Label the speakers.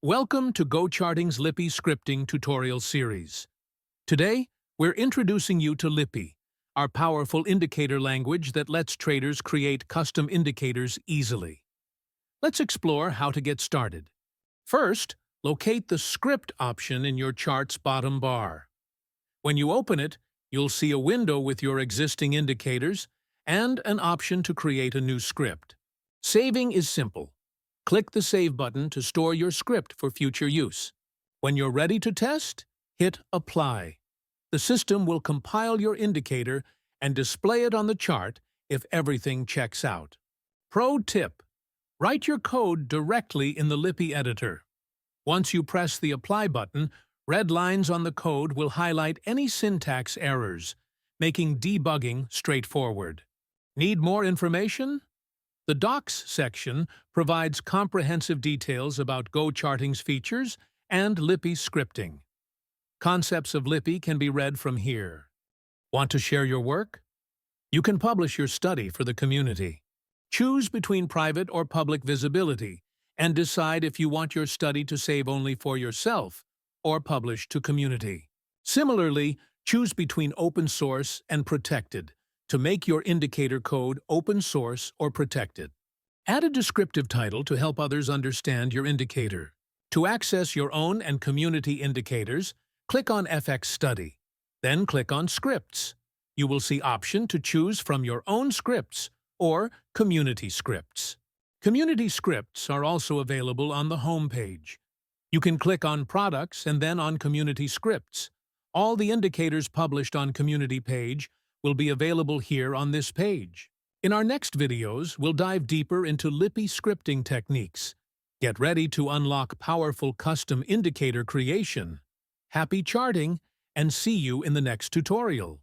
Speaker 1: Welcome to GoCharting's Lipi scripting tutorial series. Today, we're introducing you to Lipi, our powerful indicator language that lets traders create custom indicators easily. Let's explore how to get started. First, locate the Script option in your chart's bottom bar. When you open it, you'll see a window with your existing indicators and an option to create a new script. Saving is simple. Click the Save button to store your script for future use. When you're ready to test, hit Apply. The system will compile your indicator and display it on the chart if everything checks out. Pro tip: write your code directly in the Lipi editor. Once you press the Apply button, red lines on the code will highlight any syntax errors, making debugging straightforward. Need more information? The Docs section provides comprehensive details about GoCharting's features and Lipi scripting. Concepts of Lipi can be read from here. Want to share your work? You can publish your study for the community. Choose between private or public visibility and decide if you want your study to save only for yourself or publish to community. Similarly, choose between open source and protected to make your indicator code open source or protected. Add a descriptive title to help others understand your indicator. To access your own and community indicators, click on FX Study. Then click on Scripts. You will see option to choose from your own scripts or community scripts. Community scripts are also available on the home page. You can click on Products and then on Community Scripts. All the indicators published on Community page will be available here on this page. In our next videos, we'll dive deeper into Lipi scripting techniques. Get ready to unlock powerful custom indicator creation. Happy charting, and see you in the next tutorial.